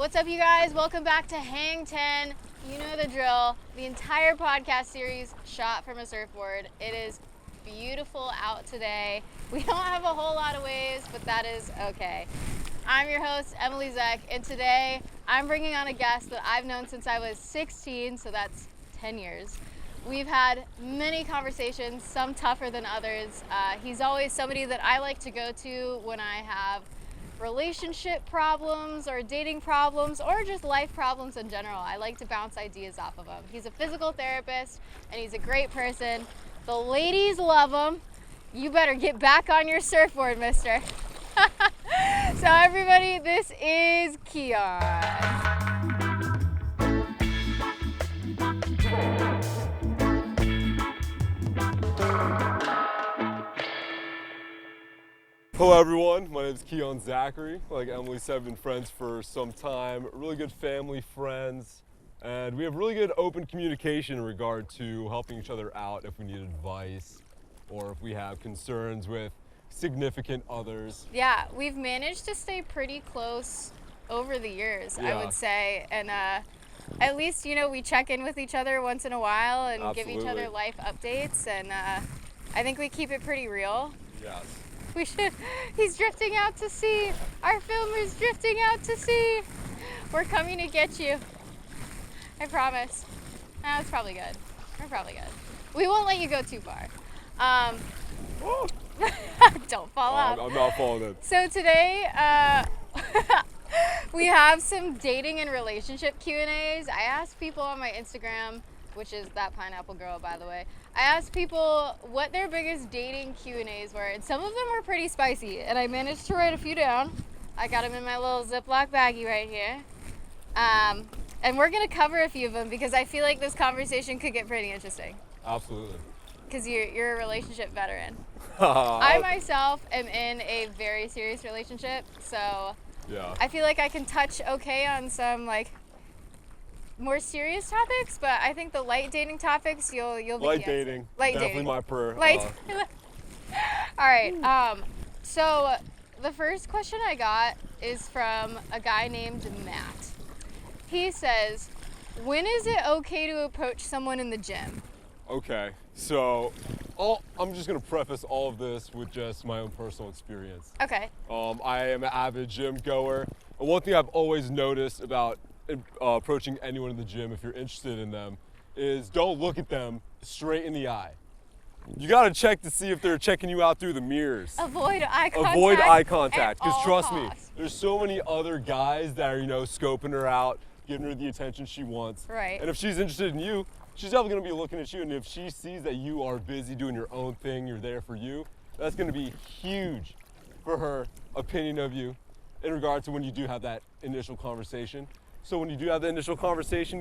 What's up, you guys? Welcome back to Hang 10. You know the drill. The entire podcast series shot from a surfboard. It is beautiful out today. We don't have a whole lot of waves, but that is okay. I'm your host, Emily Zeck, and today I'm bringing on a guest that I've known since I was 16, so that's 10 years. We've had many conversations, some tougher than others. He's always somebody that I like to go to when I have relationship problems or dating problems or just life problems in general. I like to bounce ideas off of him. He's a physical therapist and he's a great person. The ladies love him. You better get back on your surfboard, mister. So everybody, this is Keyon. Hello everyone, my name is Keyon Zakeri. Like Emily said, I've been friends for some time, really good family friends, and we have really good open communication in regard to helping each other out if we need advice or if we have concerns with significant others. Yeah, we've managed to stay pretty close over the years, I would say, and at least, you know, we check in with each other once in a while and give each other life updates, and I think we keep it pretty real. Yes. We should. He's drifting out to sea. Our filmer's drifting out to sea. We're coming to get you. I promise. That's probably good. We're probably good. We won't let you go too far. Don't fall out. I'm not falling in. So today, we have some dating and relationship Q&As. I asked people on my Instagram, which is that pineapple girl, by the way. I asked people what their biggest dating Q&As were, and some of them were pretty spicy, and I managed to write a few down. I got them in my little Ziploc baggie right here. And we're gonna cover a few of them because I feel like this conversation could get pretty interesting. Absolutely. Because you're a relationship veteran. I myself am in a very serious relationship, so yeah. I feel like I can touch okay on some like more serious topics, but I think the light dating topics you'll be light dating. Light definitely dating. my prayer. Light. All right. So the first question I got is from a guy named Matt. He says, "When is it okay to approach someone in the gym?" Okay, so I'm just gonna preface all of this with just my own personal experience. Okay. I am an avid gym goer, and one thing I've always noticed about approaching anyone in the gym, if you're interested in them, is don't look at them straight in the eye. You gotta check to see if they're checking you out through the mirrors. Avoid eye contact. Avoid eye contact, because at all trust costs. me, there's so many other guys that are, scoping her out, giving her the attention she wants. Right. And if she's interested in you, she's definitely gonna be looking at you, and if she sees that you are busy doing your own thing, you're there for you, that's gonna be huge for her opinion of you in regard to when you do have that initial conversation. So when you do have the initial conversation,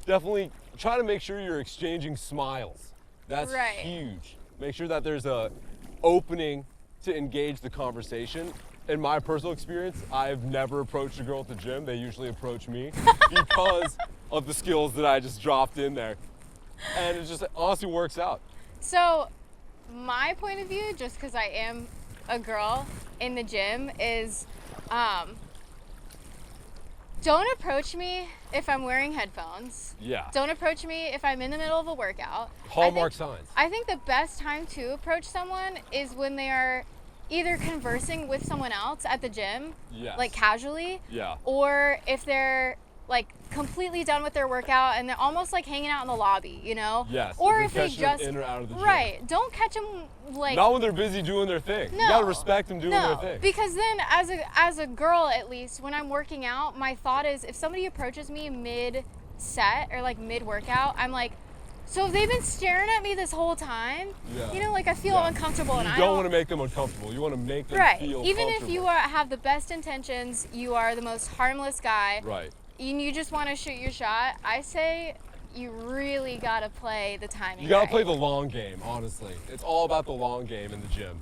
definitely try to make sure you're exchanging smiles. That's right. Huge. Make sure that there's a opening to engage the conversation. In my personal experience, I've never approached a girl at the gym. They usually approach me because of the skills that I just dropped in there. And it just honestly works out. So my point of view, just because I am a girl in the gym, is don't approach me if I'm wearing headphones. Yeah. Don't approach me if I'm in the middle of a workout. Hallmark signs. I think the best time to approach someone is when they are either conversing with someone else at the gym, Yes. like casually, Yeah. or if they're like completely done with their workout and they're almost like hanging out in the lobby, Yes. Or you're if they catching them just in or out of the gym. right, don't catch them like Not when they're busy doing their thing. No, You gotta respect them doing their thing. because then as a girl, at least when I'm working out, my thought is if somebody approaches me mid set or like mid workout, I'm like, so if they've been staring at me this whole time, Yeah. like I feel uncomfortable, and You I don't want to make them uncomfortable. You want to make them right. feel Even if comfortable. you have the best intentions, you are the most harmless guy, Right. and you just want to shoot your shot, I say you really gotta play the timing. You gotta right. play the long game, honestly. It's all about the long game in the gym.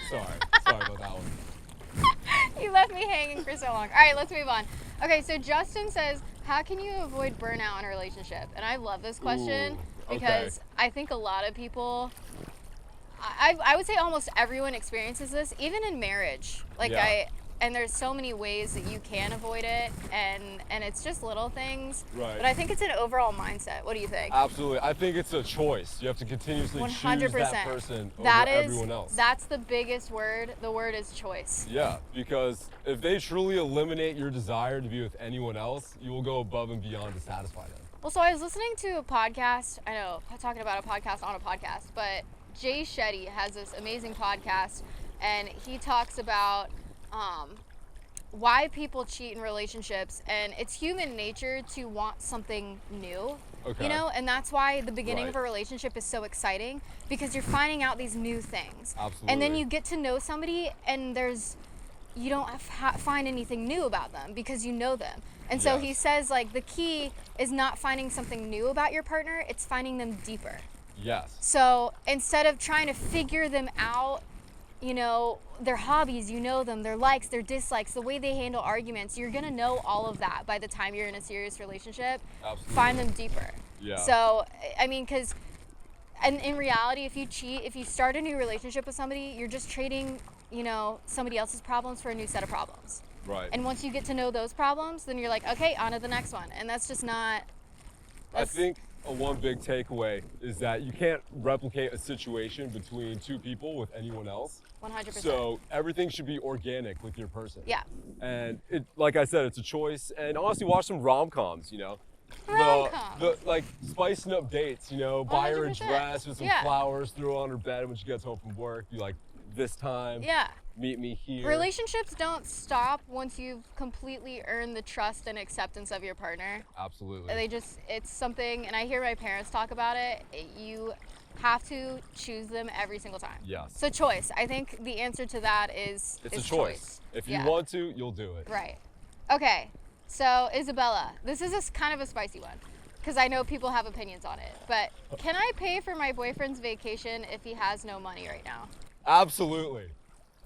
Sorry about that one. You left me hanging for so long. All right, let's move on. Okay, so Justin says, how can you avoid burnout in a relationship? And I love this question because I think a lot of people, I would say almost everyone experiences this, even in marriage. Like and there's so many ways that you can avoid it, and it's just little things. Right. But I think it's an overall mindset. What do you think? Absolutely. I think it's a choice. You have to continuously 100%. choose that person over everyone else. That's the biggest word. The word is choice. Yeah, because if they truly eliminate your desire to be with anyone else, you will go above and beyond to satisfy them. Well, so I was listening to a podcast. I know, I'm talking about a podcast on a podcast, but Jay Shetty has this amazing podcast, and he talks about why people cheat in relationships, and it's human nature to want something new. Okay. You know, and that's why the beginning of a Right. relationship is so exciting, because you're finding out these new things. Absolutely. And then you get to know somebody, and you don't find anything new about them because you know them. And so he Yes. says, like, the key is not finding something new about your partner, it's finding them deeper. Yes. So instead of trying to figure them out, you know, their hobbies, you know them, their likes, their dislikes, the way they handle arguments, you're gonna know all of that by the time you're in a serious relationship. Absolutely. Find them deeper. Yeah. So, I mean, because, and in reality, if you cheat, if you start a new relationship with somebody, you're just trading, you know, somebody else's problems for a new set of problems. Right. And once you get to know those problems, then you're like, okay, on to the next one. And that's just not. I think one big takeaway is that you can't replicate a situation between two people with anyone else. 100%. So everything should be organic with your person. Yeah. And it, like I said, it's a choice. And honestly, watch some rom-coms, you know. Rom-coms. The like spicing up dates, you know, buy her a 100%. dress with some Yeah. flowers, throw her on her bed when she gets home from work. Be like, this time, Yeah. meet me here. Relationships don't stop once you've completely earned the trust and acceptance of your partner. Absolutely. It's something, and I hear my parents talk about it, you have to choose them every single time. Yes. So choice. I think the answer to that is It's a choice. If you Yeah. want to, you'll do it. Right. Okay. So Isabella, this is kind of a spicy one, because I know people have opinions on it. But can I pay for my boyfriend's vacation if he has no money right now? Absolutely.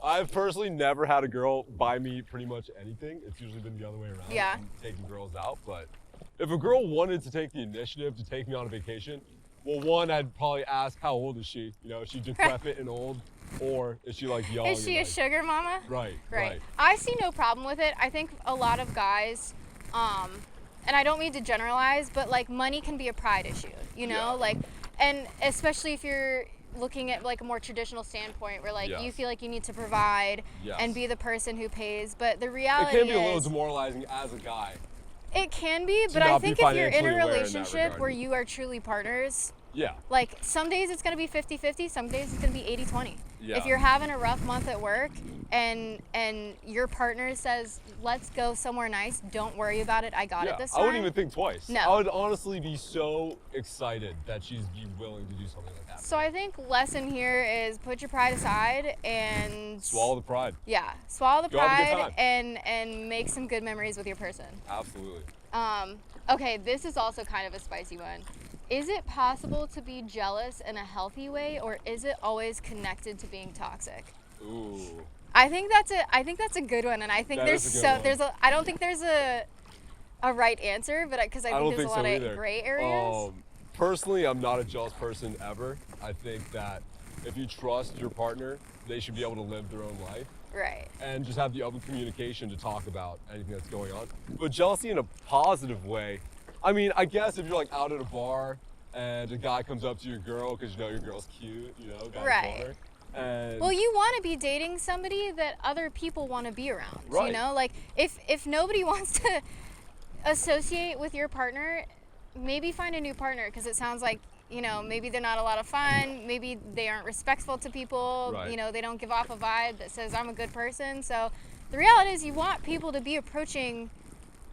I've personally never had a girl buy me pretty much anything. It's usually been the other way around. Yeah. I'm taking girls out. But if a girl wanted to take the initiative to take me on a vacation, well, one, I'd probably ask, how old is she? You know, is she decrepit and old? Or is she like young? Is she a and, like, sugar mama? Right. I see no problem with it. I think a lot of guys, and I don't mean to generalize, but like money can be a pride issue, you know? Yeah. Like, and especially if you're looking at like a more traditional standpoint where like you Yes. feel like you need to provide Yes. and be the person who pays. But the It reality can be a little is, demoralizing as a guy. it can be, to but I not be think if you're in financially a aware in that relationship regard. where you are truly partners, Yeah. like some days it's going to be 50-50, some days it's going to be 80-20. Yeah. If you're having a rough month at work and your partner says, let's go somewhere nice, don't worry about it, I got it this time. I wouldn't even think twice. No. I would honestly be so excited that she's be willing to do something like that. So I think lesson here is put your pride aside and Swallow the pride. Yeah, swallow the Go have a good pride and make some good memories with your person. Absolutely. Okay, this is also kind of a spicy one. Is it possible to be jealous in a healthy way, or is it always connected to being toxic? Ooh. I think that's a good one, and I think That is a good one. I don't think there's a right answer, but because I think don't there's think a lot so of either. gray areas. Personally, I'm not a jealous person ever. I think that if you trust your partner, they should be able to live their own life Right. and just have the open communication to talk about anything that's going on. But jealousy in a positive way, I mean, I guess if you're like out at a bar and a guy comes up to your girl because you know your girl's cute, you know, guys Right. want her, and Well, you want to be dating somebody that other people want to be around. You Right. know, like if nobody wants to associate with your partner, maybe find a new partner, because it sounds like, you know, maybe they're not a lot of fun, maybe they aren't respectful to people, Right. you know, they don't give off a vibe that says I'm a good person. So the reality is you want people to be approaching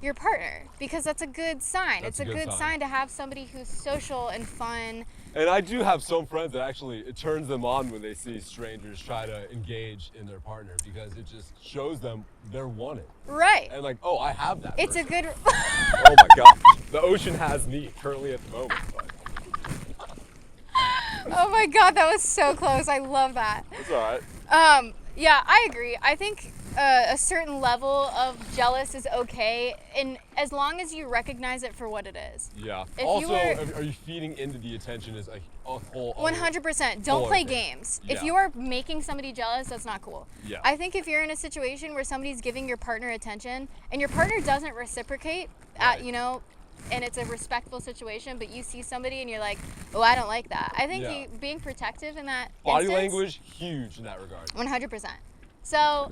your partner, because that's a good sign. That's It's a good sign to have somebody who's social and fun. And I do have some friends that actually, it turns them on when they see strangers try to engage in their partner, because it just shows them they're wanted. Right. And like, oh, I have that. It's a person. good Oh my gosh. The ocean has me currently at the moment. But Oh my god, that was so close. I love that. it's all right. Yeah, I agree. I think a certain level of jealous is okay, and as long as you recognize it for what it is. Yeah. If Also, you are, are you feeding into the attention is a whole 100%. Don't whole play other thing. games. Yeah. If you are making somebody jealous, that's not cool. Yeah. I think if you're in a situation where somebody's giving your partner attention and your partner doesn't reciprocate, Right. and it's a respectful situation, but you see somebody and you're like, oh, I don't like that. I think Yeah. being protective in that Body instance, language, huge in that regard. 100%. So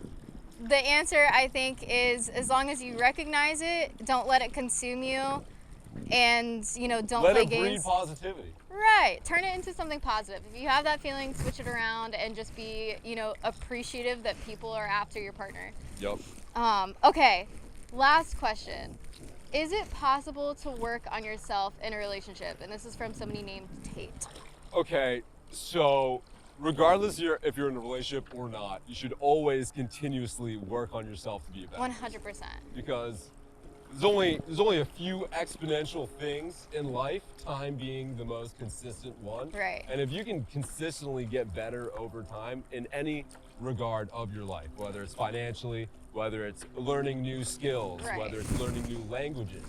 the answer, I think, is as long as you recognize it, don't let it consume you, and don't Let play it breed games. positivity. Right. Turn it into something positive. If you have that feeling, switch it around and just be, appreciative that people are after your partner. Yep. Okay. Last question. Is it possible to work on yourself in a relationship? And this is from somebody named Tate. Okay, so regardless if you're in a relationship or not, you should always continuously work on yourself to be a better 100%. because there's only a few exponential things in life, time being the most consistent one. Right. And if you can consistently get better over time in any regard of your life, whether it's financially, whether it's learning new skills, Right. whether it's learning new languages,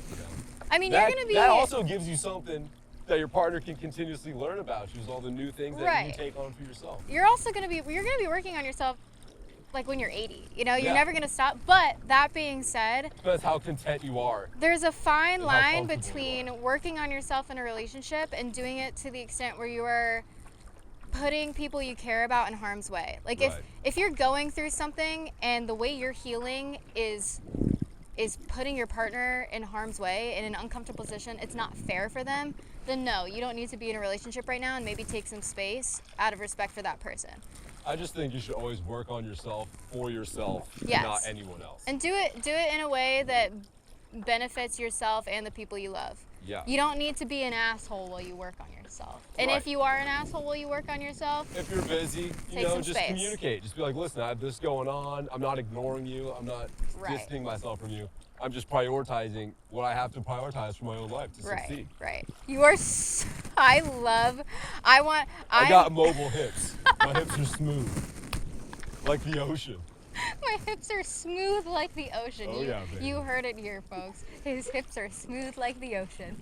I mean, that, you're going to be... that also gives you something that your partner can continuously learn about you, is all the new things that you Right. take on for yourself. You're also going to be working on yourself like when you're 80. You're Yeah. never going to stop. But that being said, Depends how content you are. there's a fine And how line comfortable you between working on yourself in a relationship and doing it to the extent where you are putting people you care about in harm's way. Like Right. if you're going through something and the way you're healing is putting your partner in harm's way in an uncomfortable position, it's not fair for them, then no, you don't need to be in a relationship right now, and maybe take some space out of respect for that person. I just think you should always work on yourself for yourself, Yes. not anyone else. And do it in a way that benefits yourself and the people you love. Yeah. You don't need to be an asshole while you work on yourself. And Right. if you are an asshole while you work on yourself, If you're busy, Take some just space. communicate. Just be like, listen, I have this going on. I'm not ignoring you. I'm not Right. distancing myself from you. I'm just prioritizing what I have to prioritize for my own life to succeed. right. You are I got mobile hips. My hips are smooth, like the ocean. my hips are smooth like the ocean. Oh, yeah, baby. You heard it here, folks. His hips are smooth like the ocean.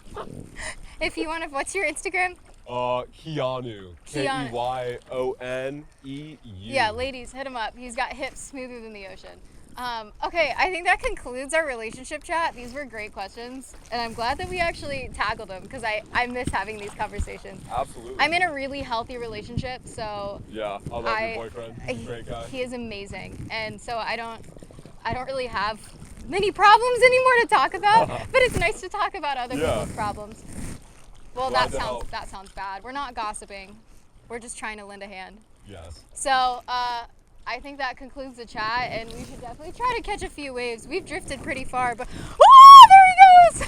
If you want to, what's your Instagram? Keanu. Keyoneeu. Yeah, ladies, hit him up. He's got hips smoother than the ocean. Okay, I think that concludes our relationship chat. These were great questions, and I'm glad that we actually tackled them because I miss having these conversations. Absolutely. I'm in a really healthy relationship, so Yeah, I love your boyfriend. He's a great guy. he is amazing, and so I don't really have many problems anymore to talk about, but it's nice to talk about other Yeah. people's problems. Well, Glad to help. that sounds bad. We're not gossiping. We're just trying to lend a hand. Yes. So, I think that concludes the chat, and we should definitely try to catch a few waves. We've drifted pretty far, but there he goes!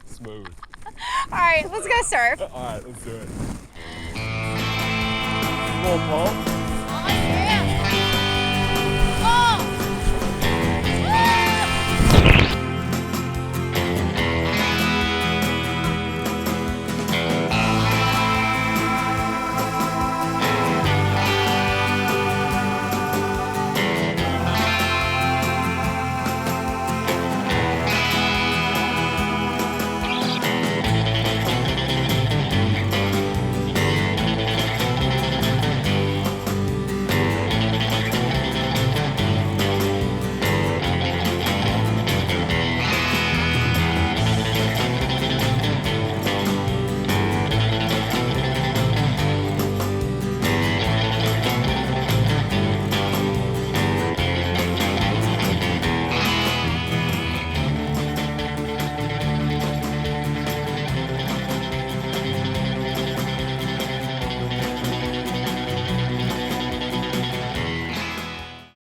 Smooth. All right, let's go surf. All right, let's do it. A little pump. On